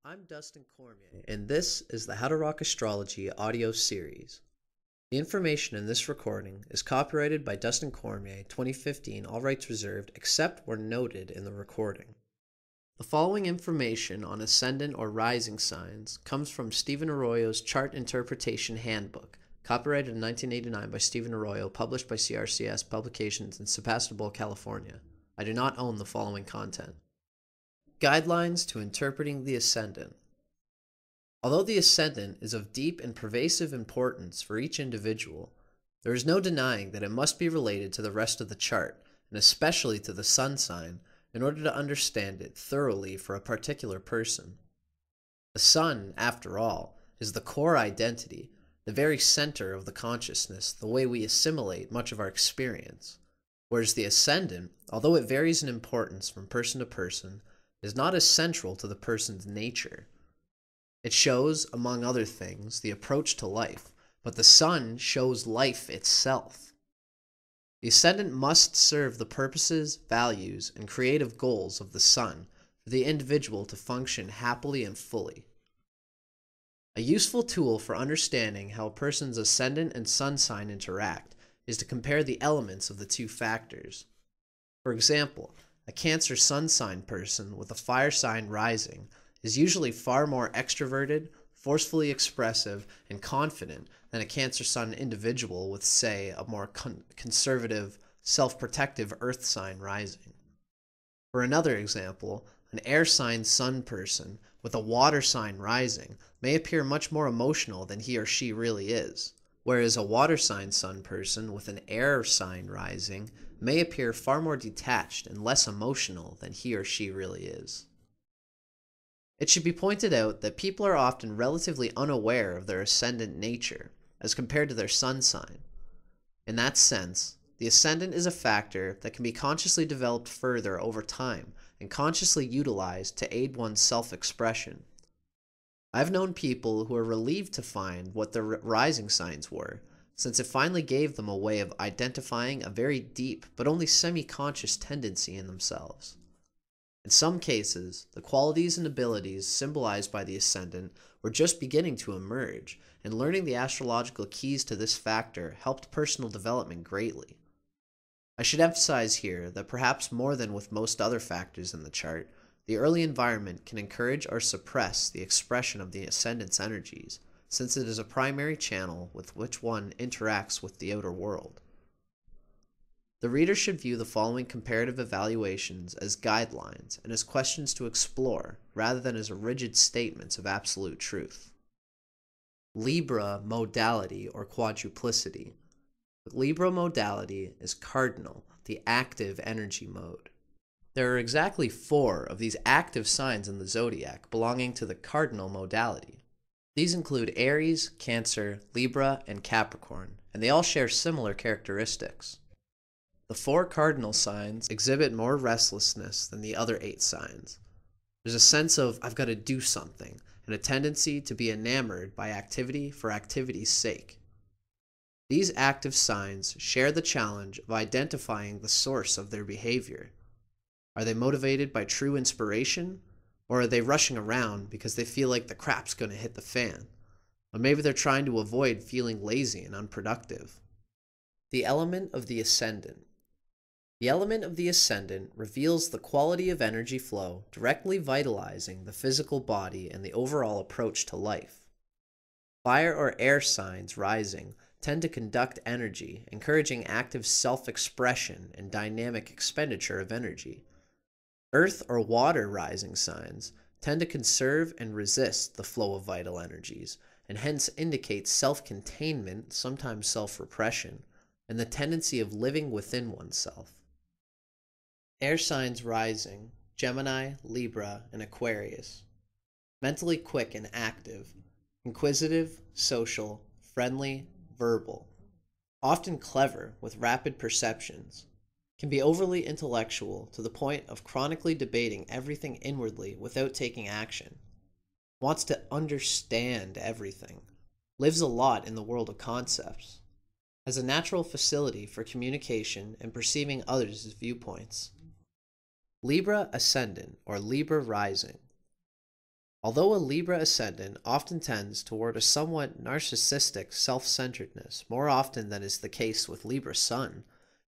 I'm Dustin Cormier, and this is the How to Rock Astrology audio series. The information in this recording is copyrighted by Dustin Cormier, 2015, all rights reserved, except where noted in the recording. The following information on ascendant or rising signs comes from Stephen Arroyo's Chart Interpretation Handbook, copyrighted in 1989 by Stephen Arroyo, published by CRCS Publications in Sebastopol, California. I do not own the following content. Guidelines to interpreting the ascendant. Although the ascendant is of deep and pervasive importance for each individual, there is no denying that it must be related to the rest of the chart, and especially to the sun sign, in order to understand it thoroughly for a particular person. The sun, after all, is the core identity, the very center of the consciousness, the way we assimilate much of our experience, whereas the ascendant, although it varies in importance from person to person, is not as central to the person's nature. It shows, among other things, the approach to life, but the sun shows life itself. The ascendant must serve the purposes, values, and creative goals of the sun for the individual to function happily and fully. A useful tool for understanding how a person's ascendant and sun sign interact is to compare the elements of the two factors. For example, a Cancer sun sign person with a fire sign rising is usually far more extroverted, forcefully expressive, and confident than a Cancer sun individual with, say, a more conservative, self-protective earth sign rising. For another example, an air sign sun person with a water sign rising may appear much more emotional than he or she really is, whereas a water sign sun person with an air sign rising may appear far more detached and less emotional than he or she really is. It should be pointed out that people are often relatively unaware of their ascendant nature as compared to their sun sign. In that sense, the ascendant is a factor that can be consciously developed further over time and consciously utilized to aid one's self-expression. I've known people who are relieved to find what their rising signs were, since it finally gave them a way of identifying a very deep but only semi-conscious tendency in themselves. In some cases, the qualities and abilities symbolized by the ascendant were just beginning to emerge, and learning the astrological keys to this factor helped personal development greatly. I should emphasize here that perhaps more than with most other factors in the chart, the early environment can encourage or suppress the expression of the ascendant's energies, since it is a primary channel with which one interacts with the outer world. The reader should view the following comparative evaluations as guidelines and as questions to explore, rather than as rigid statements of absolute truth. Libra Modality or Quadruplicity. Libra Modality is cardinal, the active energy mode. There are exactly 4 of these active signs in the zodiac belonging to the cardinal modality. These include Aries, Cancer, Libra, and Capricorn, and they all share similar characteristics. The 4 cardinal signs exhibit more restlessness than the other 8 signs. There's a sense of, I've got to do something, and a tendency to be enamored by activity for activity's sake. These active signs share the challenge of identifying the source of their behavior. Are they motivated by true inspiration? Or are they rushing around because they feel like the crap's going to hit the fan? Or maybe they're trying to avoid feeling lazy and unproductive. The element of the ascendant. The element of the ascendant reveals the quality of energy flow directly vitalizing the physical body and the overall approach to life. Fire or air signs rising tend to conduct energy, encouraging active self-expression and dynamic expenditure of energy. Earth or water rising signs tend to conserve and resist the flow of vital energies, and hence indicate self-containment, sometimes self-repression, and the tendency of living within oneself. Air signs rising, Gemini, Libra, and Aquarius. Mentally quick and active, inquisitive, social, friendly, verbal. Often clever with rapid perceptions. Can be overly intellectual to the point of chronically debating everything inwardly without taking action. Wants to understand everything. Lives a lot in the world of concepts. Has a natural facility for communication and perceiving others' viewpoints. Libra Ascendant or Libra Rising. Although a Libra Ascendant often tends toward a somewhat narcissistic self-centeredness more often than is the case with Libra Sun,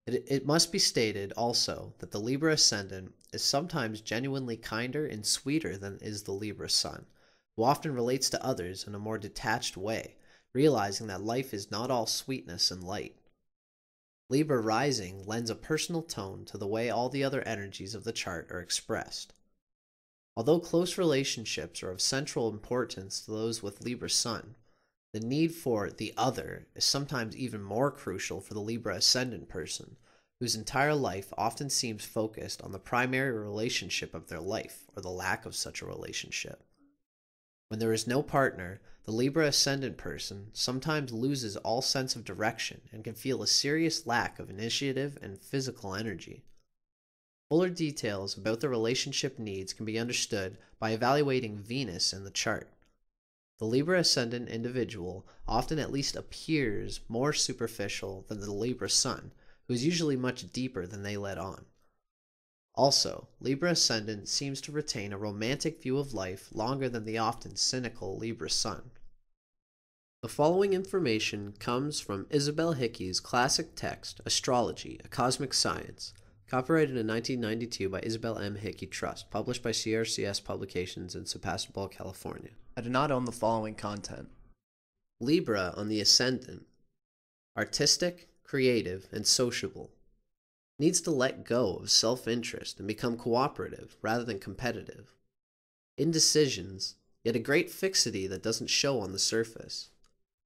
it must be stated also that the Libra Ascendant is sometimes genuinely kinder and sweeter than is the Libra Sun, who often relates to others in a more detached way, realizing that life is not all sweetness and light. Libra rising lends a personal tone to the way all the other energies of the chart are expressed. Although close relationships are of central importance to those with Libra Sun, the need for the other is sometimes even more crucial for the Libra Ascendant person, whose entire life often seems focused on the primary relationship of their life or the lack of such a relationship. When there is no partner, the Libra Ascendant person sometimes loses all sense of direction and can feel a serious lack of initiative and physical energy. Fuller details about the relationship needs can be understood by evaluating Venus in the chart. The Libra Ascendant individual often at least appears more superficial than the Libra Sun, who is usually much deeper than they let on. Also, Libra Ascendant seems to retain a romantic view of life longer than the often cynical Libra Sun. The following information comes from Isabel Hickey's classic text, Astrology, A Cosmic Science, copyrighted in 1992 by Isabel M. Hickey Trust, published by CRCS Publications in Sebastopol, California. I do not own the following content. Libra on the Ascendant. Artistic, creative, and sociable. Needs to let go of self-interest and become cooperative rather than competitive. Indecisions, yet a great fixity that doesn't show on the surface.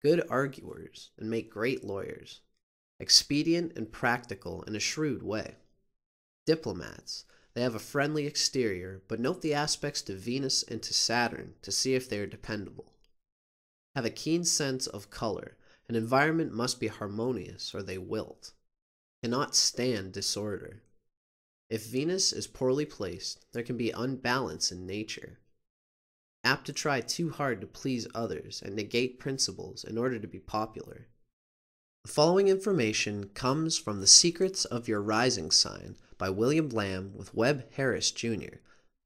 Good arguers and make great lawyers. Expedient and practical in a shrewd way. Diplomats, they have a friendly exterior, but note the aspects to Venus and to Saturn to see if they are dependable. Have a keen sense of color. An environment must be harmonious or they wilt. Cannot stand disorder. If Venus is poorly placed, there can be unbalance in nature. Apt to try too hard to please others and negate principles in order to be popular. The following information comes from The Secrets of Your Rising Sign by William Lamb with Webb Harris, Jr.,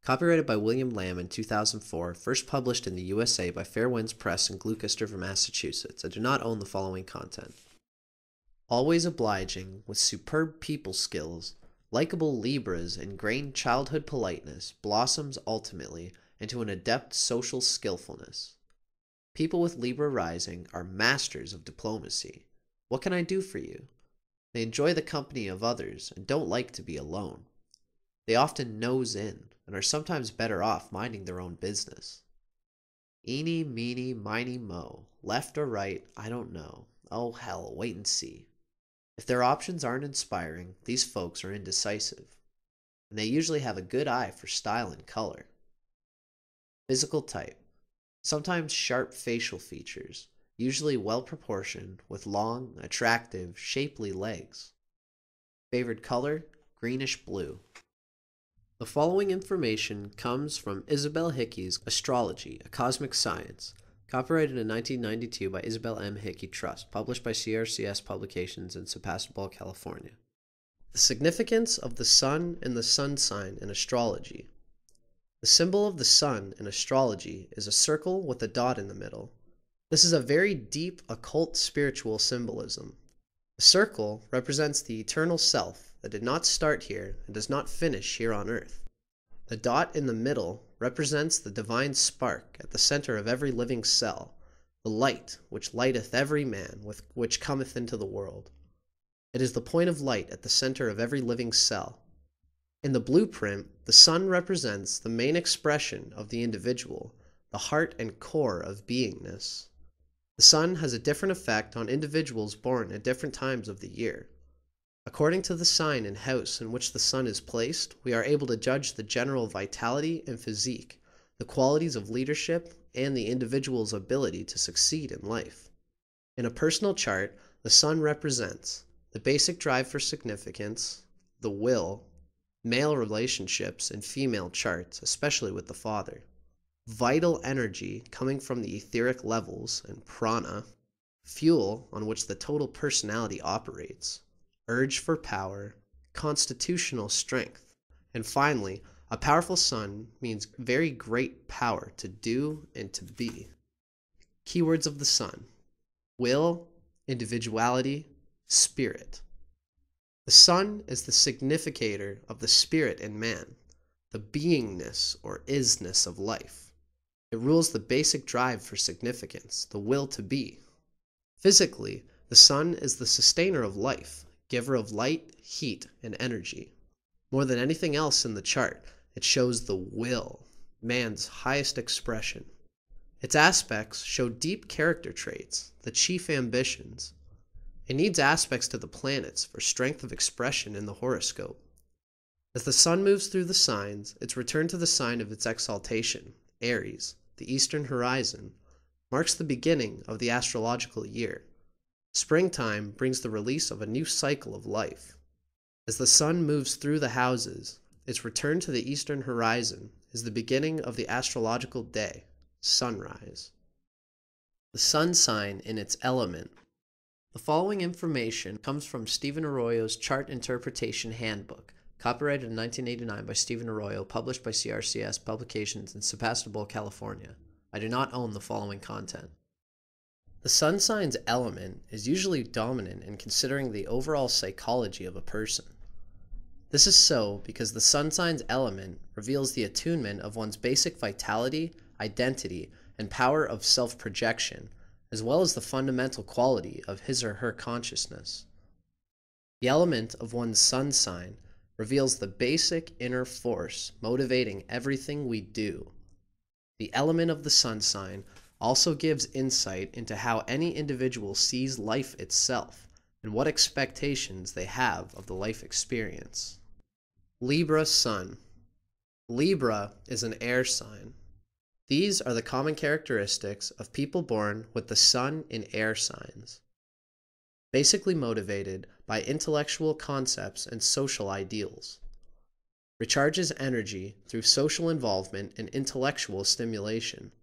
copyrighted by William Lamb in 2004, first published in the USA by Fair Winds Press in Gloucester, Massachusetts. I do not own the following content. Always obliging, with superb people skills, likable Libras ingrained childhood politeness blossoms ultimately into an adept social skillfulness. People with Libra rising are masters of diplomacy. What can I do for you? They enjoy the company of others and don't like to be alone. They often nose in and are sometimes better off minding their own business. Eeny, meeny, miny, mo. Left or right, I don't know. Oh hell, wait and see. If their options aren't inspiring, these folks are indecisive. And they usually have a good eye for style and color. Physical type. Sometimes sharp facial features, usually well proportioned, with long, attractive, shapely legs. Favored color, greenish blue. The following information comes from Isabel Hickey's Astrology, A Cosmic Science, copyrighted in 1992 by Isabel M. Hickey Trust, published by CRCS Publications in Sebastopol, California. The significance of the Sun and the Sun sign in astrology. The symbol of the Sun in astrology is a circle with a dot in the middle. This is a very deep occult spiritual symbolism. The circle represents the eternal self that did not start here and does not finish here on earth. The dot in the middle represents the divine spark at the center of every living cell, the light which lighteth every man which cometh into the world. It is the point of light at the center of every living cell. In the blueprint, the sun represents the main expression of the individual, the heart and core of beingness. The sun has a different effect on individuals born at different times of the year. According to the sign and house in which the sun is placed, we are able to judge the general vitality and physique, the qualities of leadership, and the individual's ability to succeed in life. In a personal chart, the sun represents the basic drive for significance, the will, male relationships and female charts, especially with the father, vital energy coming from the etheric levels and prana, fuel on which the total personality operates, urge for power, constitutional strength, and finally, A powerful sun means very great power to do and to be. Keywords of the sun: will, individuality, spirit. The sun is the significator of the spirit in man, the beingness or isness of life. It rules the basic drive for significance, the will to be. Physically, the sun is the sustainer of life, giver of light, heat, and energy. More than anything else in the chart, it shows the will, man's highest expression. Its aspects show deep character traits, the chief ambitions. It needs aspects to the planets for strength of expression in the horoscope. As the sun moves through the signs, its return to the sign of its exaltation, Aries, the eastern horizon, marks the beginning of the astrological year. Springtime brings the release of a new cycle of life. As the sun moves through the houses, its return to the eastern horizon is the beginning of the astrological day, sunrise. The sun sign in its element. The following information comes from Stephen Arroyo's Chart Interpretation Handbook, copyrighted in 1989 by Stephen Arroyo, published by CRCS Publications in Sebastopol, California. I do not own the following content. The sun sign's element is usually dominant in considering the overall psychology of a person. This is so because the sun sign's element reveals the attunement of one's basic vitality, identity, and power of self-projection, as well as the fundamental quality of his or her consciousness. The element of one's sun sign reveals the basic inner force motivating everything we do. The element of the sun sign also gives insight into how any individual sees life itself and what expectations they have of the life experience. Libra Sun. Libra is an air sign. These are the common characteristics of people born with the sun in air signs. Basically motivated by intellectual concepts and social ideals. Recharges energy through social involvement and intellectual stimulation.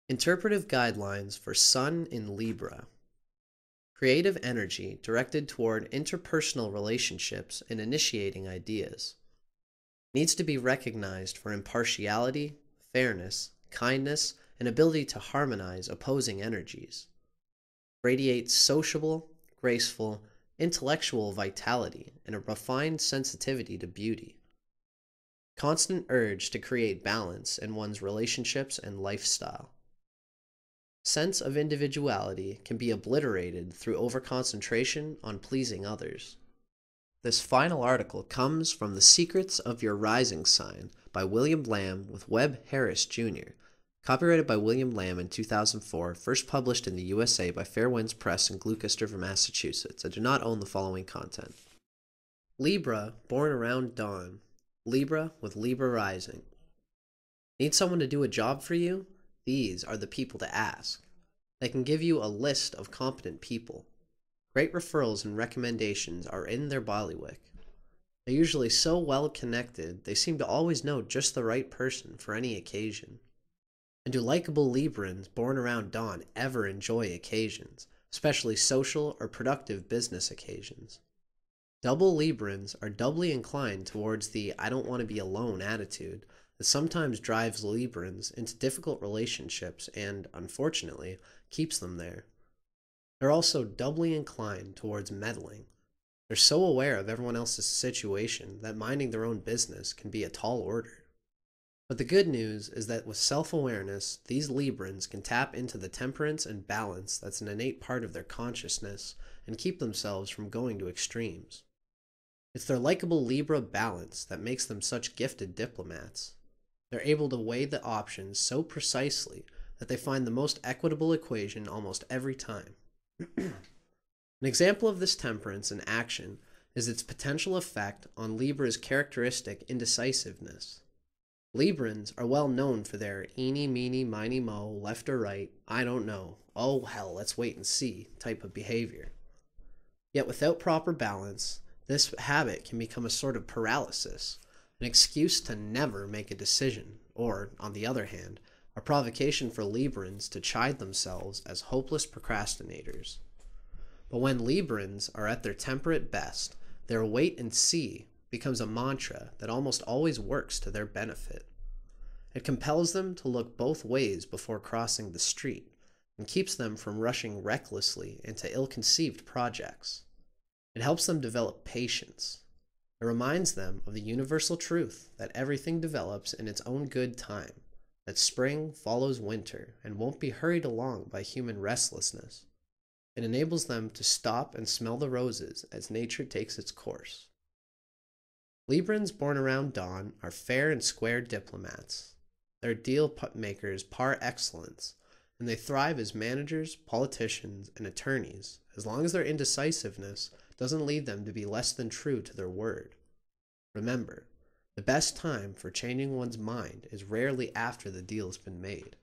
Interpretive guidelines for Sun in Libra. Creative energy directed toward interpersonal relationships and initiating ideas. Needs to be recognized for impartiality, fairness, kindness, and ability to harmonize opposing energies. Radiates sociable, graceful, intellectual vitality, and a refined sensitivity to beauty. Constant urge to create balance in one's relationships and lifestyle. Sense of individuality can be obliterated through overconcentration on pleasing others. This final article comes from The Secrets of Your Rising Sign by William Lamb with Webb Harris, Jr., copyrighted by William Lamb in 2004, first published in the USA by Fair Winds Press in Gloucester, Massachusetts. I do not own the following content. Libra, born around dawn. Libra with Libra rising. Need someone to do a job for you? These are the people to ask. They can give you a list of competent people. Great referrals and recommendations are in their bailiwick. They're usually so well connected, they seem to always know just the right person for any occasion. And do likable Librans born around dawn ever enjoy occasions, especially social or productive business occasions? Double Librans are doubly inclined towards the I don't want to be alone attitude that sometimes drives Librans into difficult relationships and, unfortunately, keeps them there. They're also doubly inclined towards meddling. They're so aware of everyone else's situation that minding their own business can be a tall order. But the good news is that with self-awareness, these Librans can tap into the temperance and balance that's an innate part of their consciousness and keep themselves from going to extremes. It's their likable Libra balance that makes them such gifted diplomats. They're able to weigh the options so precisely that they find the most equitable equation almost every time. An example of this temperance in action is its potential effect on Libra's characteristic indecisiveness. Librans are well known for their eeny, meeny, miny, mo, left or right, I don't know, oh hell, let's wait and see type of behavior. Yet without proper balance, this habit can become a sort of paralysis, an excuse to never make a decision, or, on the other hand, a provocation for Librans to chide themselves as hopeless procrastinators. But when Librans are at their temperate best, their wait and see becomes a mantra that almost always works to their benefit. It compels them to look both ways before crossing the street and keeps them from rushing recklessly into ill-conceived projects. It helps them develop patience. It reminds them of the universal truth that everything develops in its own good time, that spring follows winter and won't be hurried along by human restlessness. It enables them to stop and smell the roses as nature takes its course. Librans born around dawn are fair and square diplomats. They're deal makers par excellence, and they thrive as managers, politicians, and attorneys, as long as their indecisiveness doesn't lead them to be less than true to their word. Remember, the best time for changing one's mind is rarely after the deal's been made.